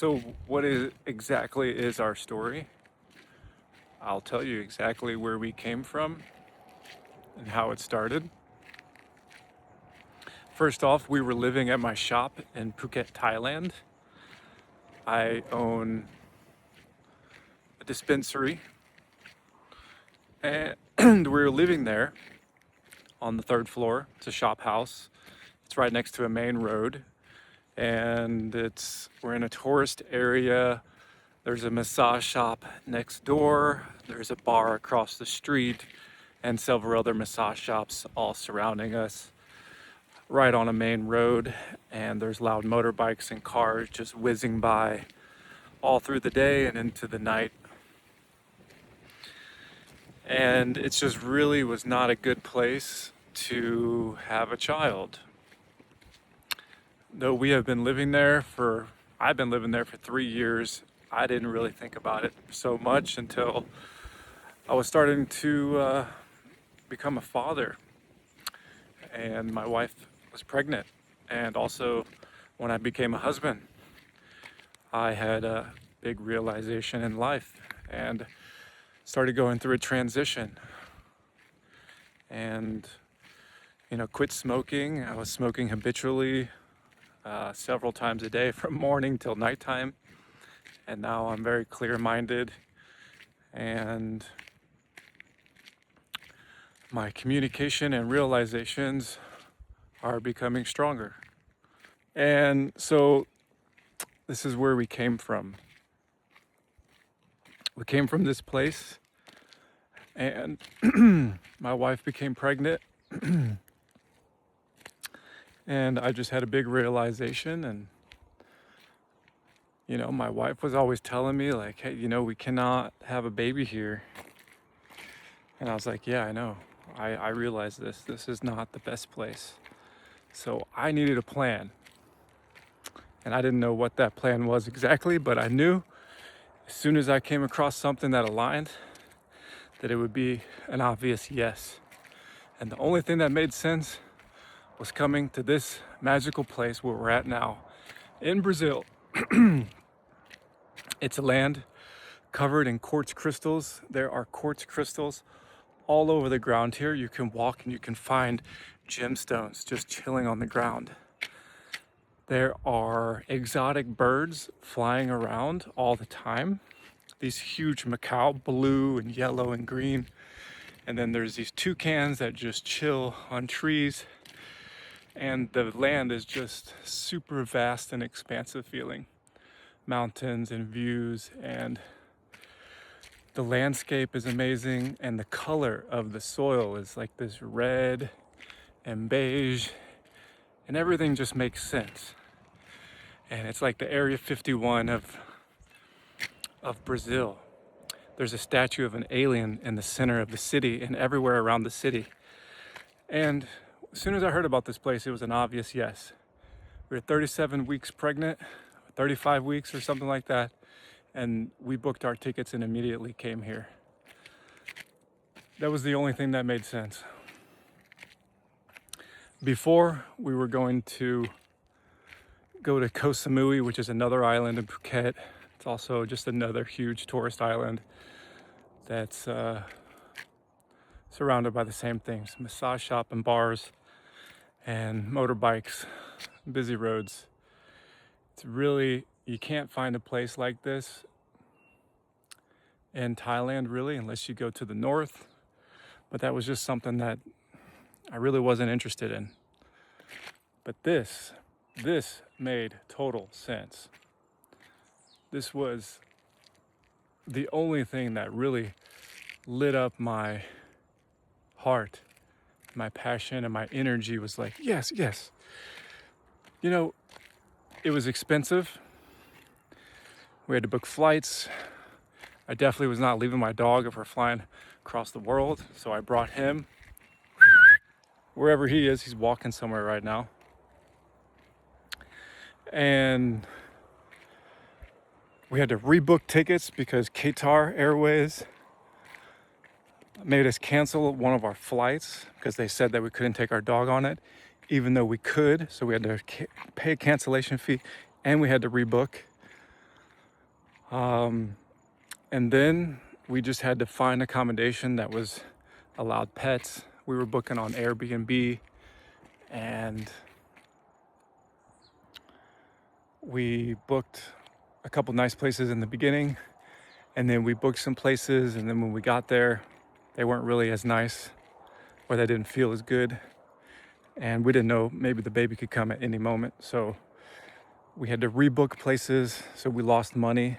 So what is exactly is our story? I'll tell you exactly where we came from and how it started. First off, we were living at my shop in Phuket, Thailand. I own a dispensary and we were living there on the third floor. It's a shop house. It's right next to a main road and we're in a tourist area. There's a massage shop next door. There's a bar across the street and several other massage shops all surrounding us right on a main road. And there's loud motorbikes and cars just whizzing by all through the day and into the night. And it just really was not a good place to have a child. Though I've been living there for 3 years, I didn't really think about it so much until I was starting to become a father. And my wife was pregnant. And also, when I became a husband, I had a big realization in life and started going through a transition. And, quit smoking. I was smoking habitually several times a day from morning till nighttime. And now I'm very clear-minded and my communication and realizations are becoming stronger. And so this is where we came from. We came from this place and my wife became pregnant and I just had a big realization. And my wife was always telling me like, hey, we cannot have a baby here. And I was like, yeah, I know. I realize this is not the best place. So I needed a plan. And I didn't know what that plan was exactly, but I knew as soon as I came across something that aligned, that it would be an obvious yes. And the only thing that made sense was coming to this magical place where we're at now in Brazil. It's a land covered in quartz crystals. There are quartz crystals all over the ground here. You can walk and you can find gemstones just chilling on the ground. There are exotic birds flying around all the time. These huge macaw, blue and yellow and green. And then there's these toucans that just chill on trees. And the land is just super vast and expansive feeling. Mountains and views, and the landscape is amazing, and the color of the soil is like this red and beige, and everything just makes sense. And it's like the Area 51 of Brazil. There's a statue of an alien in the center of the city and everywhere around the city. And as soon as I heard about this place, it was an obvious yes. We were 37 weeks pregnant, 35 weeks or something like that. And we booked our tickets and immediately came here. That was the only thing that made sense. Before, we were going to go to Koh Samui, which is another island in Phuket. It's also just another huge tourist island that's surrounded by the same things: massage shop and bars and motorbikes, busy roads. It's really, you can't find a place like this in Thailand really unless you go to the north. But that was just something that I really wasn't interested in. But this made total sense. This was the only thing that really lit up my heart. My passion and my energy was like, yes. It was expensive. We had to book flights. I definitely was not leaving my dog if we're flying across the world. So I brought him wherever he is. He's walking somewhere right now. And we had to rebook tickets because Qatar Airways made us cancel one of our flights because they said that we couldn't take our dog on it, even though we could. So we had to pay a cancellation fee and we had to rebook. And then we just had to find accommodation that was allowed pets. We were booking on Airbnb, and we booked a couple nice places in the beginning, and then we booked some places, and then when we got there, they weren't really as nice, or they didn't feel as good. And we didn't know maybe the baby could come at any moment. So we had to rebook places, so we lost money.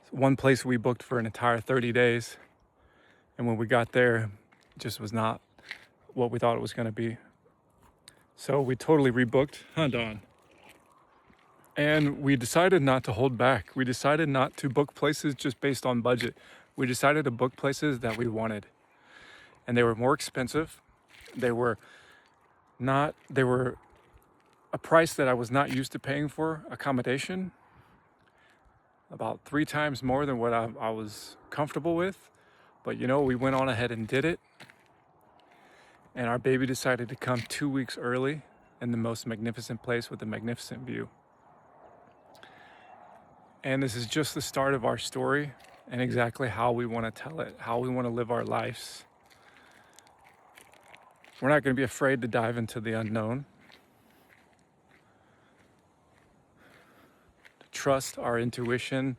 One place we booked for an entire 30 days. And when we got there, it just was not what we thought it was gonna be. So we totally rebooked, huh, Dawn? And we decided not to hold back. We decided not to book places just based on budget. We decided to book places that we wanted. And they were more expensive. They were a price that I was not used to paying for accommodation, about 3 times more than what I was comfortable with. But we went on ahead and did it. And our baby decided to come 2 weeks early in the most magnificent place with a magnificent view. And this is just the start of our story and exactly how we want to tell it, how we want to live our lives. We're not going to be afraid to dive into the unknown, to trust our intuition,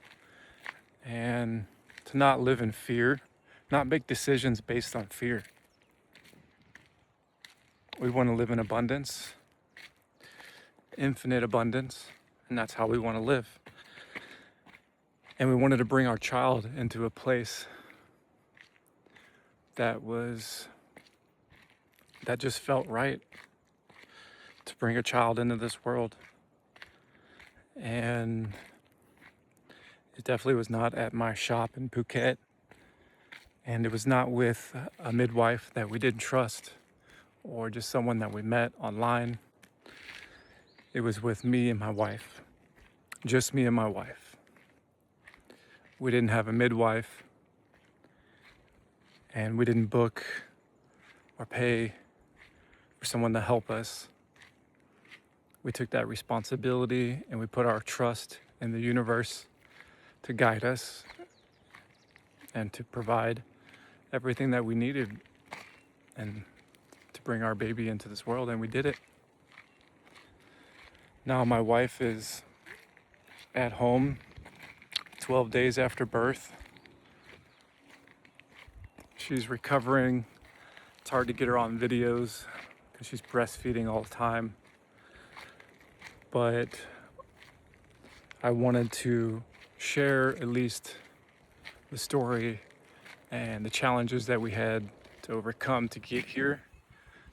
and to not live in fear, not make decisions based on fear. We want to live in abundance, infinite abundance, and that's how we want to live. And we wanted to bring our child into a place that just felt right, to bring a child into this world. And it definitely was not at my shop in Phuket. And it was not with a midwife that we didn't trust or just someone that we met online. It was with me and my wife, just me and my wife. We didn't have a midwife, and we didn't book or pay for someone to help us. We took that responsibility and we put our trust in the universe to guide us and to provide everything that we needed and to bring our baby into this world, and we did it. Now my wife is at home 12 days after birth. She's recovering. It's hard to get her on videos because she's breastfeeding all the time. But I wanted to share at least the story and the challenges that we had to overcome to get here,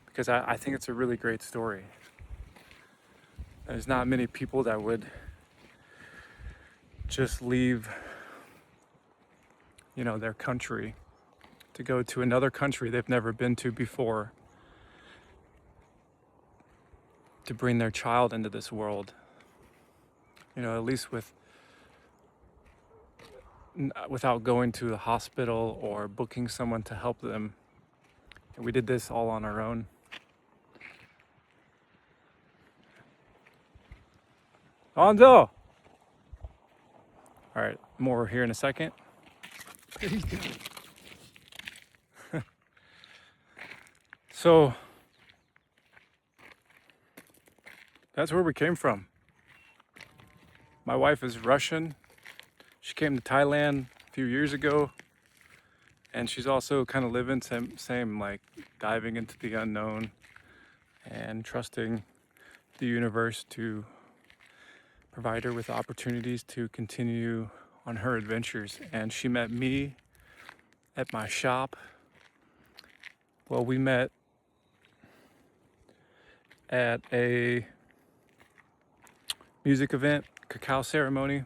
because I think it's a really great story. There's not many people that would just leave, their country to go to another country they've never been to before to bring their child into this world. At least without going to the hospital or booking someone to help them. And we did this all on our own. Anzo! All right, more here in a second. So that's where we came from. My wife is Russian. She came to Thailand a few years ago, and she's also kind of living same like diving into the unknown and trusting the universe to provide her with opportunities to continue on her adventures. And she met me at my shop. Well, we met at a music event, cacao ceremony,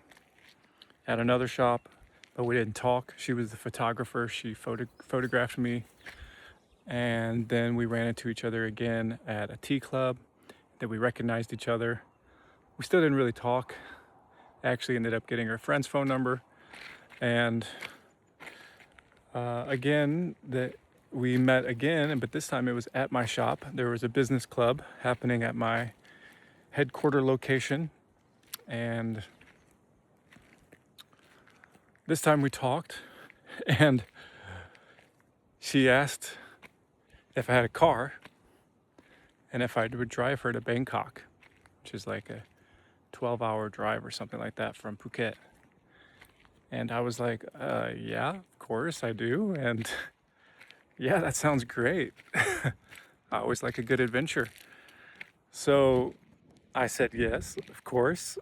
at another shop, but we didn't talk. She was the photographer. She photographed me, and then we ran into each other again at a tea club. Then we recognized each other. We still didn't really talk. I actually ended up getting her friend's phone number, and again that we met again, but this time it was at my shop. There was a business club happening at my headquarter location, and this time we talked, and she asked if I had a car and if I would drive her to Bangkok, which is like a 12-hour drive or something like that from Phuket. And I was like, yeah, of course I do. And yeah, that sounds great. I always like a good adventure. So I said yes, of course,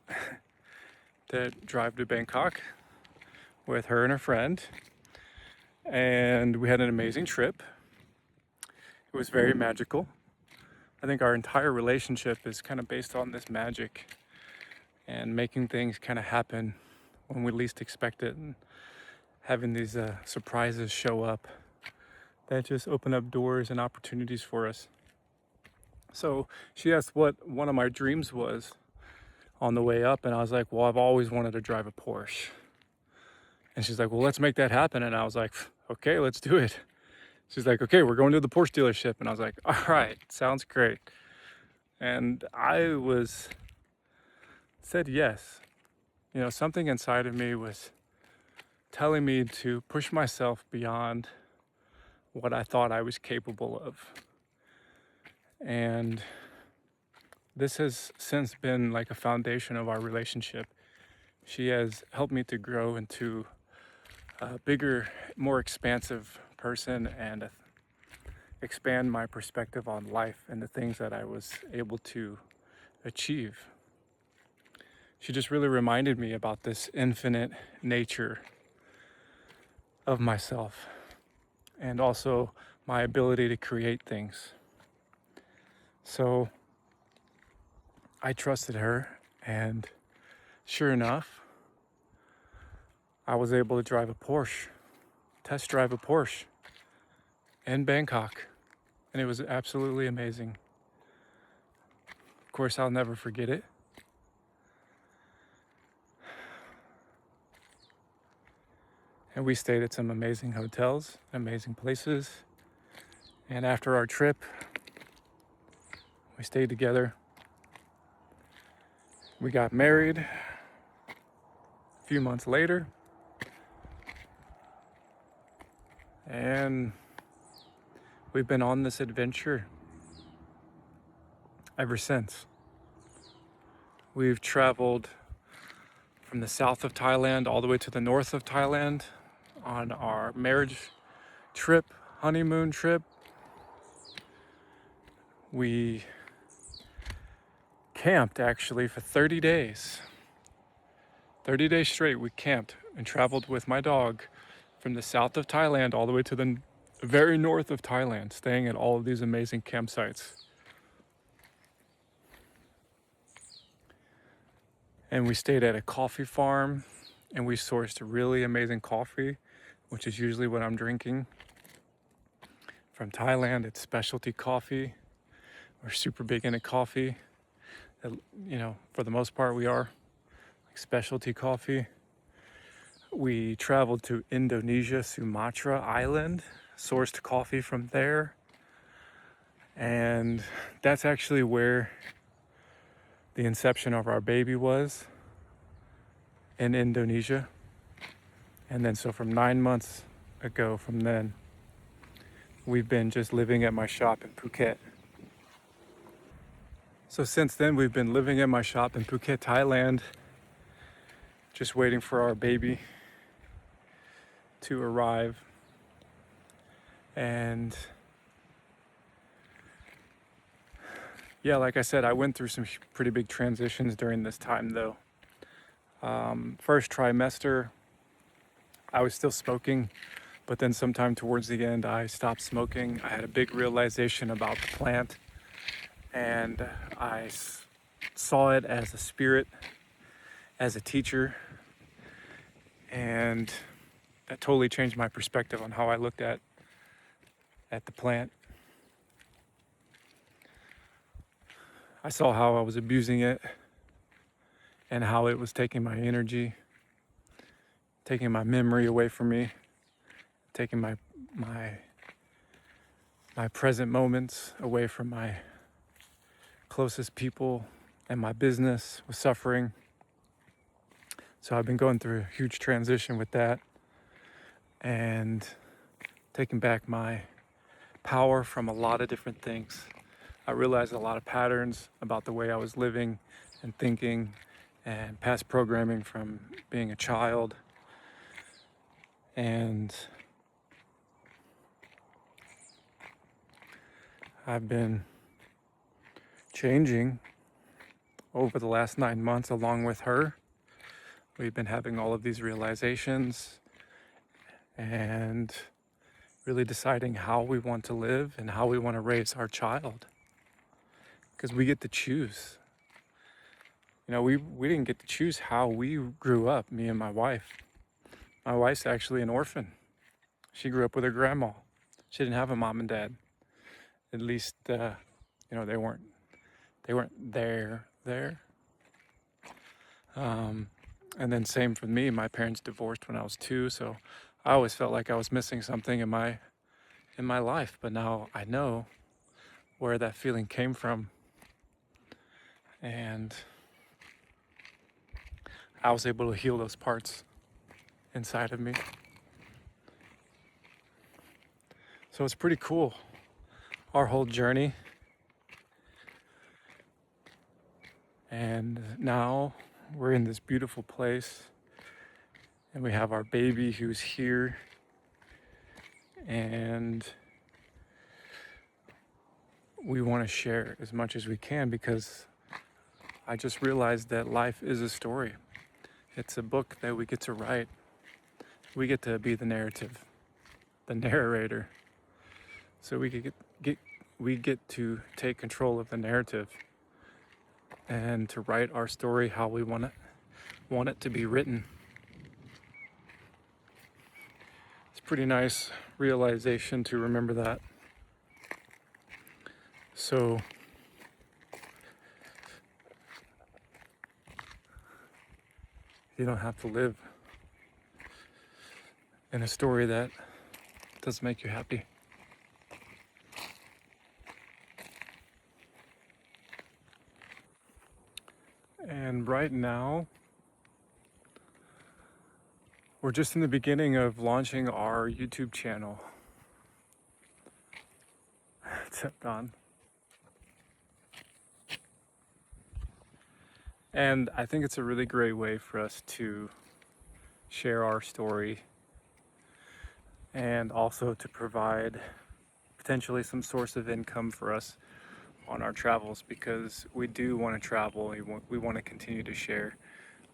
to drive to Bangkok with her and her friend. And we had an amazing trip. It was very magical. I think our entire relationship is kind of based on this magic and making things kind of happen when we least expect it, and having these surprises show up that just open up doors and opportunities for us. So she asked what one of my dreams was on the way up, and I was like, well, I've always wanted to drive a Porsche. And she's like, well, let's make that happen. And I was like, okay, let's do it. She's like, okay, we're going to the Porsche dealership. And I was like, all right, sounds great. And I said yes. You know, something inside of me was telling me to push myself beyond what I thought I was capable of. And this has since been like a foundation of our relationship. She has helped me to grow into a bigger, more expansive person, and expand my perspective on life and the things that I was able to achieve. She just really reminded me about this infinite nature of myself, and also my ability to create things. So I trusted her, and sure enough, I was able to drive a Porsche, test drive a Porsche in Bangkok, and it was absolutely amazing. Of course, I'll never forget it. And we stayed at some amazing hotels, amazing places. And after our trip, we stayed together. We got married a few months later. And we've been on this adventure ever since. We've traveled from the south of Thailand all the way to the north of Thailand on our marriage trip, honeymoon trip. We camped actually for 30 days. 30 days straight we camped and traveled with my dog from the south of Thailand all the way to the very north of Thailand, staying at all of these amazing campsites. And we stayed at a coffee farm, and we sourced really amazing coffee, which is usually what I'm drinking. From Thailand, it's specialty coffee. We're super big into coffee. You know, for the most part, we are like specialty coffee. We traveled to Indonesia, Sumatra Island, sourced coffee from there. And that's actually where the inception of our baby was, in Indonesia. And then so from 9 months ago from then, we've been just living at my shop in Phuket. So since then, we've been living at my shop in Phuket, Thailand, just waiting for our baby to arrive. And yeah, like I said, I went through some pretty big transitions during this time though. First trimester, I was still smoking, but then sometime towards the end, I stopped smoking. I had a big realization about the plant, and I saw it as a spirit, as a teacher, and that totally changed my perspective on how I looked at the plant. I saw how I was abusing it and how it was taking my energy, taking my memory away from me, taking my present moments away from my closest people, and my business was suffering. So I've been going through a huge transition with that and taking back my power from a lot of different things. I realized a lot of patterns about the way I was living and thinking and past programming from being a child. And I've been changing over the last 9 months along with her. We've been having all of these realizations and really deciding how we want to live and how we want to raise our child. Because we get to choose. You know, we didn't get to choose how we grew up, me and my wife. My wife's actually an orphan. She grew up with her grandma. She didn't have a mom and dad. At least, they weren't there. And then same for me. My parents divorced when I was 2, so I always felt like I was missing something in my life. But now I know where that feeling came from, and I was able to heal those parts inside of me. So it's pretty cool, our whole journey. And now we're in this beautiful place, and we have our baby who's here, and we want to share as much as we can, because I just realized that life is a story. It's a book that we get to write. We get to be the narrative, the narrator. So we get to take control of the narrative and to write our story how we want it to be written. It's a pretty nice realization to remember that. So you don't have to live in a story that doesn't make you happy. And right now, we're just in the beginning of launching our YouTube channel. Except on. And I think it's a really great way for us to share our story and also to provide potentially some source of income for us on our travels, because we do want to travel. We want to continue to share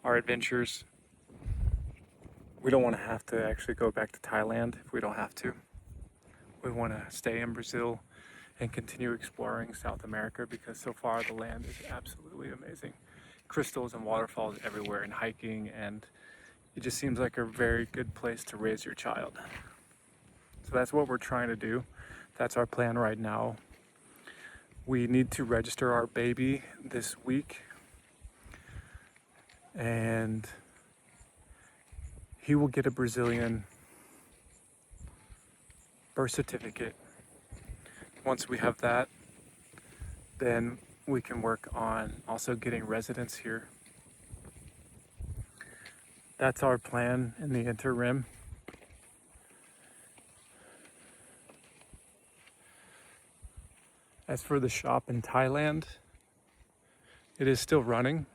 our adventures. We don't want to have to actually go back to Thailand if we don't have to. We want to stay in Brazil and continue exploring South America, because so far the land is absolutely amazing. Crystals and waterfalls everywhere, and hiking, and it just seems like a very good place to raise your child. So that's what we're trying to do. That's our plan right now. We need to register our baby this week, and he will get a Brazilian birth certificate. Once we have that, then we can work on also getting residence here. That's our plan in the interim. As for the shop in Thailand, it is still running.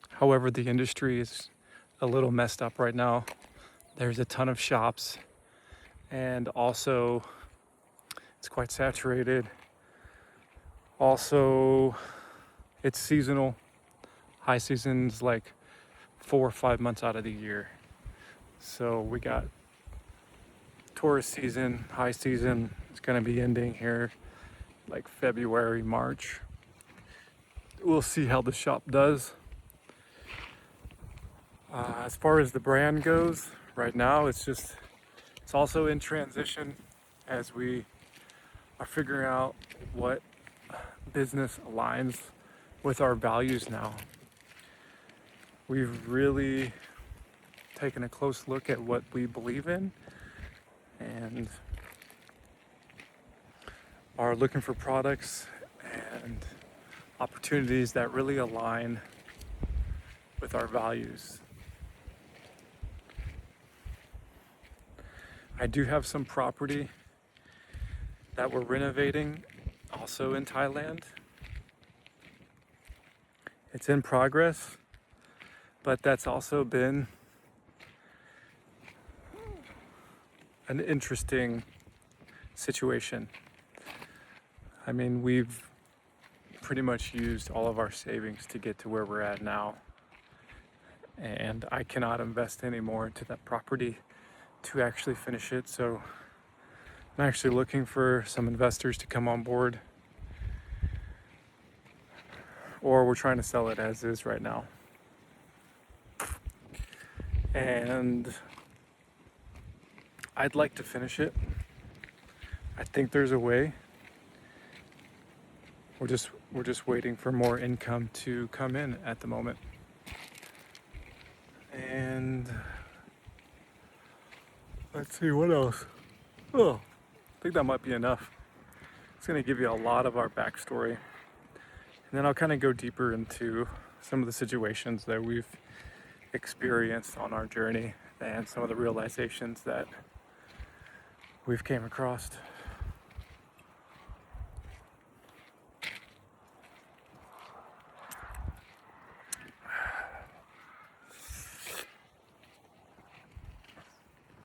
However, the industry is a little messed up right now. There's a ton of shops, and also it's quite saturated. Also, it's seasonal. High season's like 4 or 5 months out of the year. So we got tourist season, high season is going to be ending here like February, March. We'll see how the shop does. As far as the brand goes, right now it's also in transition as we are figuring out what business aligns with our values now. We've really taken a close look at what we believe in and are looking for products and opportunities that really align with our values. I do have some property that we're renovating also in Thailand. It's in progress, but that's also been an interesting situation. I mean, we've pretty much used all of our savings to get to where we're at now, and I cannot invest any more into that property to actually finish it. So I'm actually looking for some investors to come on board, or we're trying to sell it as is right now. And I'd like to finish it. I think there's a way. We're just waiting for more income to come in at the moment. And let's see what else. Oh, I think that might be enough. It's going to give you a lot of our backstory. And then I'll kind of go deeper into some of the situations that we've experienced on our journey and some of the realizations that we've came across.